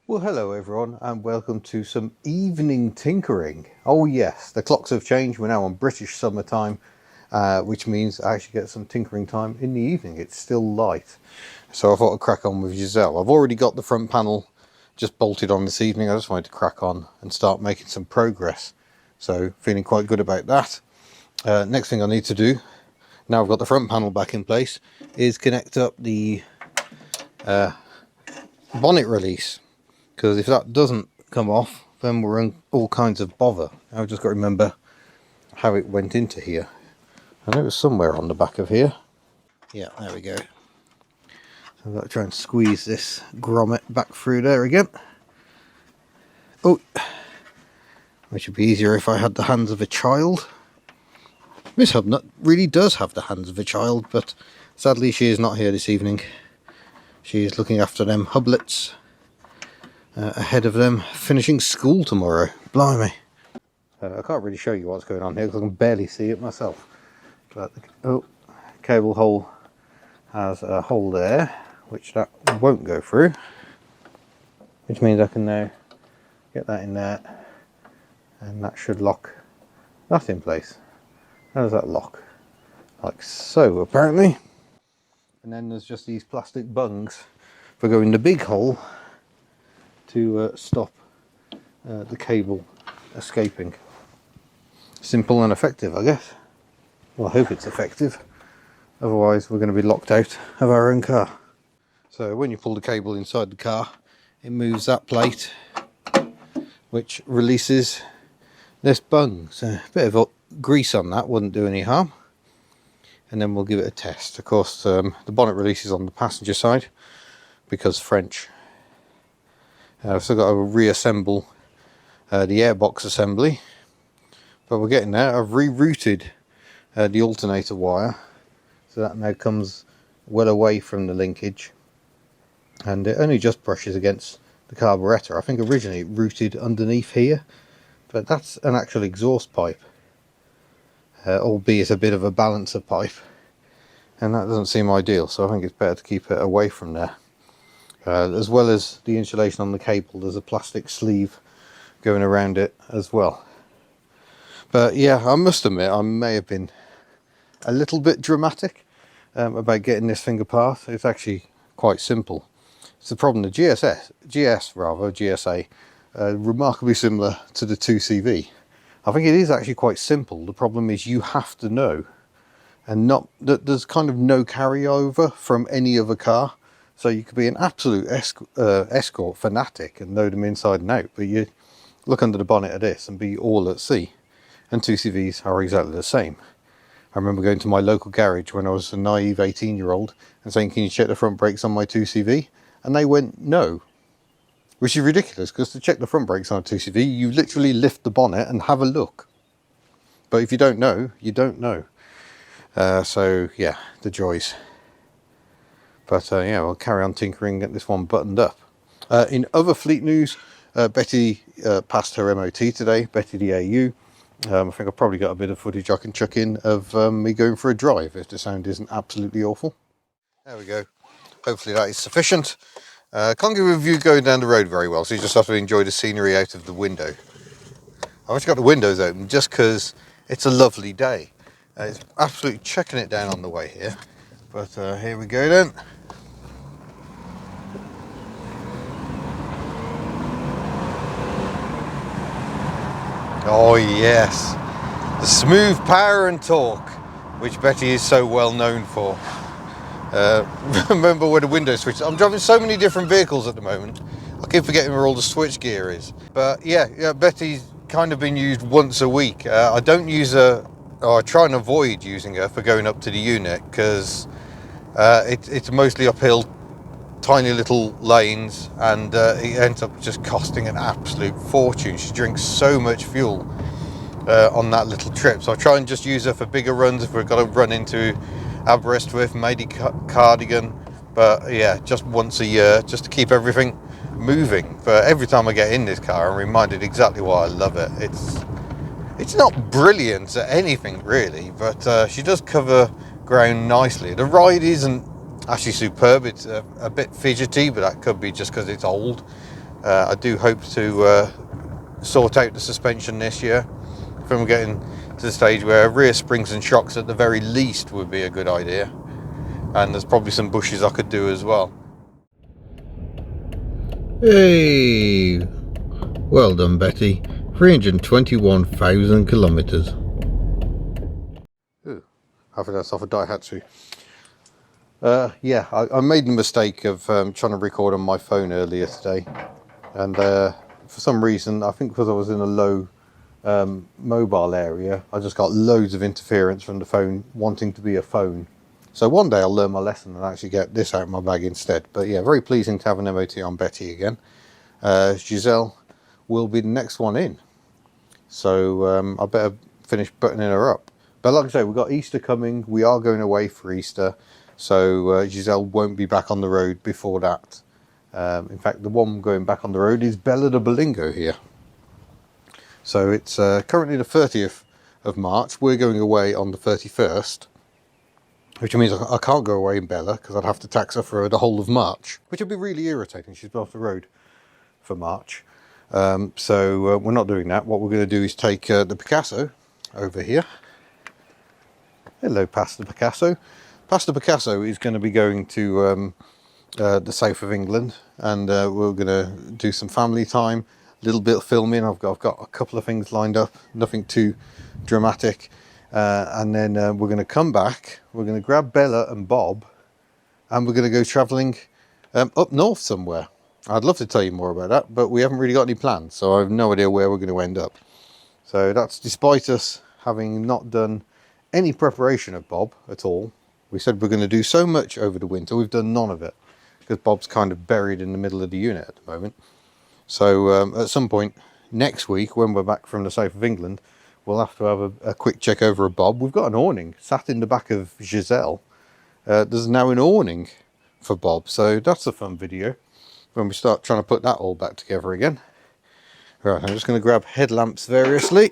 Well, hello everyone, and welcome to some evening tinkering. Oh yes, the clocks have changed. We're now on British summertime, which means I actually get some tinkering time in the evening. It's still light, so I thought I'd crack on with Giselle. I've already got the front panel just bolted on this evening. I just wanted to crack on and start making some progress, so feeling quite good about that. Next thing I need to do, now I've got the front panel back in place, is connect up the bonnet release. Because if that doesn't come off, then we're in all kinds of bother. I've just got to remember how it went into here. I know it was somewhere on the back of here. Yeah, there we go. So I've got to try and squeeze this grommet back through there again. Oh, which would be easier if I had the hands of a child. Miss HubNut really does have the hands of a child, but sadly she is not here this evening. She is looking after them hublets. Ahead of them finishing school tomorrow. Blimey. I can't really show you what's going on here because I can barely see it myself. But the cable hole has a hole there, which that won't go through. Which means I can now get that in there, and that should lock that in place. How does that lock? Like so, apparently. And then there's just these plastic bungs for going the big hole to stop the cable escaping. Simple and effective, I guess. Well, I hope it's effective. Otherwise, we're going to be locked out of our own car. So when you pull the cable inside the car, it moves that plate, which releases this bung. So a bit of grease on that wouldn't do any harm. And then we'll give it a test. Of course, the bonnet release is on the passenger side because French. I've still got to reassemble the airbox assembly, but we're getting there. I've rerouted the alternator wire, so that now comes well away from the linkage, and it only just brushes against the carburetor. I think originally it routed underneath here, but that's an actual exhaust pipe, albeit a bit of a balancer pipe, and that doesn't seem ideal, so I think it's better to keep it away from there. As well as the insulation on the cable, there's a plastic sleeve going around it as well. But yeah, I must admit I may have been a little bit dramatic about getting this thing apart. It's actually quite simple. It's the problem, the GSA, remarkably similar to the 2CV. I think it is actually quite simple. The problem is you have to know, and there's kind of no carryover from any other car. So you could be an absolute escort fanatic and know them inside and out, but you look under the bonnet of this and be all at sea. And 2CVs are exactly the same. I remember going to my local garage when I was a naive 18-year-old and saying, "Can you check the front brakes on my 2CV?" And they went, "No." Which is ridiculous, because to check the front brakes on a 2CV, you literally lift the bonnet and have a look. But if you don't know, you don't know. So yeah, the joys. But yeah, we'll carry on tinkering and get this one buttoned up. In other fleet news, Betty passed her MOT today, Betty the AU. I think I've probably got a bit of footage I can chuck in of me going for a drive if the sound isn't absolutely awful. There we go. Hopefully that is sufficient. Can't give a view going down the road very well, so you just have to enjoy the scenery out of the window. I've actually got the windows open just because it's a lovely day. It's absolutely chucking it down on the way here. But here we go then. Oh yes, the smooth power and torque, which Betty is so well known for. Remember where the window switch. I'm driving so many different vehicles at the moment, I keep forgetting where all the switch gear is. But yeah, Betty's kind of been used once a week. I don't use her, or I try and avoid using her for going up to the unit, because it's mostly uphill, tiny little lanes, and it ends up just costing an absolute fortune. She drinks so much fuel on that little trip, so I try and just use her for bigger runs if we've got to run into Aberystwyth, maybe Cardigan, but yeah, just once a year, just to keep everything moving. But every time I get in this car, I'm reminded exactly why I love it. It's not brilliant at anything really, but she does cover ground nicely. The ride isn't actually superb. It's a bit fidgety, but that could be just because it's old. I do hope to sort out the suspension this year. If I'm getting to the stage where rear springs and shocks at the very least would be a good idea. And there's probably some bushes I could do as well. Hey! Well done, Betty. 321,000 kilometres. Ooh, I think that's off a Daihatsu. Yeah, I made the mistake of trying to record on my phone earlier today. And for some reason, I think because I was in a low mobile area, I just got loads of interference from the phone wanting to be a phone. So one day I'll learn my lesson and actually get this out of my bag instead. But yeah, very pleasing to have an MOT on Betty again. Giselle will be the next one in. So I better finish buttoning her up. But like I say, we've got Easter coming. We are going away for Easter. So Giselle won't be back on the road before that. In fact, the one going back on the road is Bella de Bolingo here. So it's currently the 30th of March. We're going away on the 31st. Which means I can't go away in Bella because I'd have to tax her for the whole of March. Which would be really irritating. She's been off the road for March. So we're not doing that. What we're going to do is take the Picasso over here. Hello, Pastor Picasso. Pastor Picasso is going to be going to the south of England, and we're going to do some family time, a little bit of filming. I've got a couple of things lined up, nothing too dramatic, and then we're going to come back. We're going to grab Bella and Bob, and we're going to go travelling up north somewhere. I'd love to tell you more about that, but we haven't really got any plans, so I have no idea where we're going to end up. So that's despite us having not done any preparation of Bob at all. We said we're going to do so much over the winter. We've done none of it because Bob's kind of buried in the middle of the unit at the moment. So at some point next week, when we're back from the south of England, we'll have to have a quick check over of Bob. We've got an awning sat in the back of Giselle. There's now an awning for Bob, so that's a fun video when we start trying to put that all back together again. Right, I'm just going to grab headlamps variously.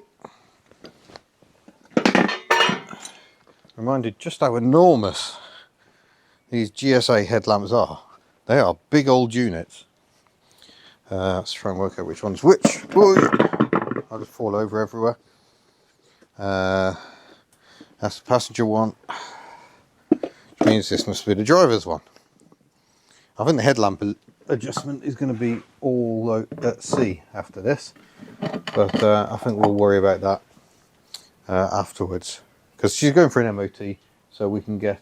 Reminded just how enormous these GSA headlamps are. They are big old units. Let's try and work out which one's which. Boy, I'll just fall over everywhere. That's the passenger one, which means this must be the driver's one. I think the headlamp adjustment is going to be all at sea after this, but I think we'll worry about that afterwards, because she's going for an MOT, so we can get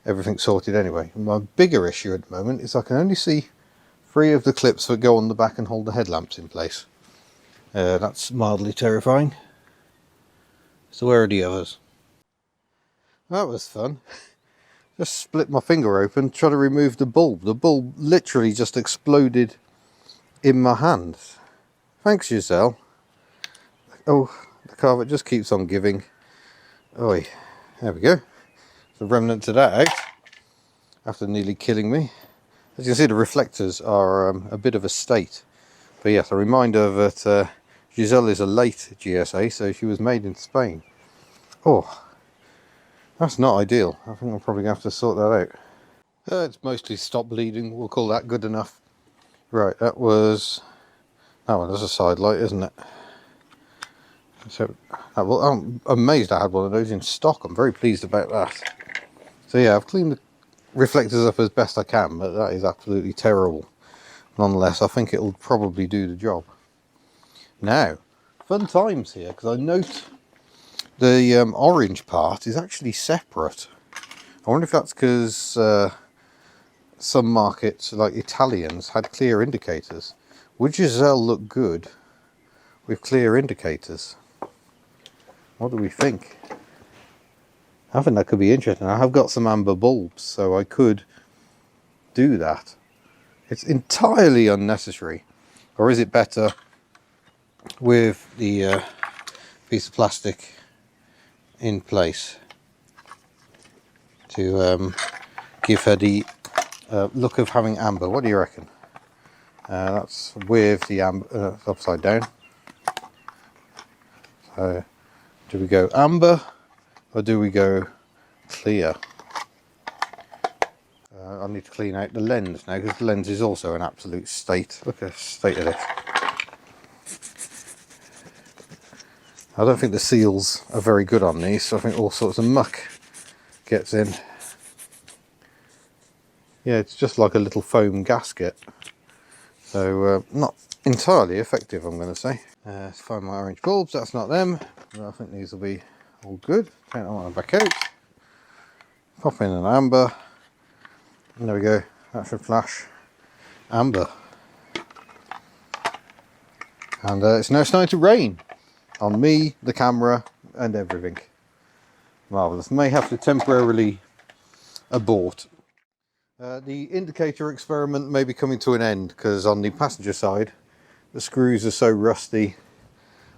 everything sorted anyway. My bigger issue at the moment is I can only see 3 of the clips that go on the back and hold the headlamps in place. That's mildly terrifying. So where are the others? That was fun. Just split my finger open, try to remove the bulb. The bulb literally just exploded in my hands. Thanks, Giselle. Oh, the carpet just keeps on giving. Oi, there we go. The remnants of that out after nearly killing me. As you can see, the reflectors are a bit of a state. But yes, a reminder that Giselle is a late GSA, so she was made in Spain. Oh, that's not ideal. I think I'm probably going to have to sort that out. It's mostly stopped bleeding. We'll call that good enough. Right, that one. That's a side light, isn't it? So, well, I'm amazed I had one of those in stock. I'm very pleased about that. So yeah, I've cleaned the reflectors up as best I can, but that is absolutely terrible. Nonetheless, I think it'll probably do the job. Now, fun times here, because I note the orange part is actually separate. I wonder if that's because some markets, like Italians, had clear indicators. Would Giselle look good with clear indicators? What do we think? I think that could be interesting. I have got some amber bulbs, so I could do that. It's entirely unnecessary. Or is it better with the piece of plastic in place to give her the look of having amber? What do you reckon? That's with the amber upside down. So do we go amber or do we go clear? I need to clean out the lens now, because the lens is also an absolute state. Look at the state of this. I don't think the seals are very good on these, so I think all sorts of muck gets in. Yeah, it's just like a little foam gasket. So not entirely effective, I'm going to say. Let's find my orange bulbs. That's not them. But I think these will be all good. Take that one back out. Pop in an amber. And there we go. That should flash amber. And it's now starting to rain on me, the camera, and everything. Marvellous. May have to temporarily abort. The indicator experiment may be coming to an end, because on the passenger side the screws are so rusty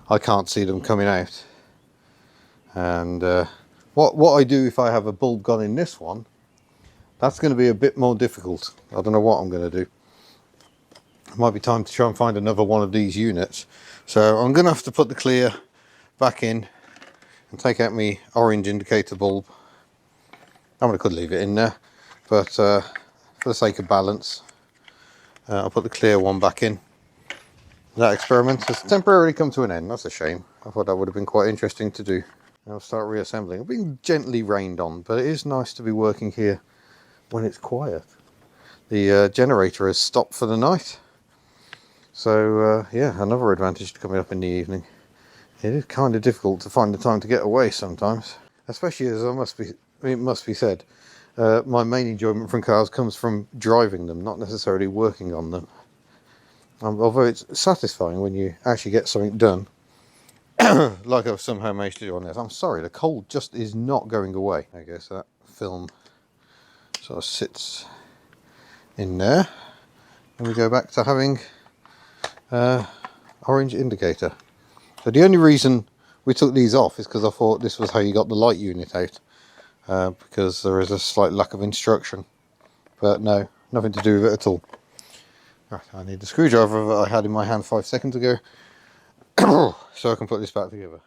I can't see them coming out. And what I do if I have a bulb gone in this one, that's going to be a bit more difficult. I don't know what I'm going to do. It might be time to try and find another one of these units. So I'm going to have to put the clear back in and take out my orange indicator bulb. I could leave it in there, but for the sake of balance, I'll put the clear one back in. That experiment has temporarily come to an end. That's a shame. I thought that would have been quite interesting to do. I'll start reassembling. I've been gently rained on, but it is nice to be working here when it's quiet. The generator has stopped for the night. So yeah, another advantage to coming up in the evening. It is kind of difficult to find the time to get away sometimes. Especially as it must be said, my main enjoyment from cars comes from driving them, not necessarily working on them. Although it's satisfying when you actually get something done, like I've somehow managed to do on this. I'm sorry, the cold just is not going away. I guess that film sort of sits in there. And we go back to having orange indicator. So the only reason we took these off is because I thought this was how you got the light unit out, because there is a slight lack of instruction. But no, nothing to do with it at all. Right, I need the screwdriver that I had in my hand 5 seconds ago, so I can put this back together.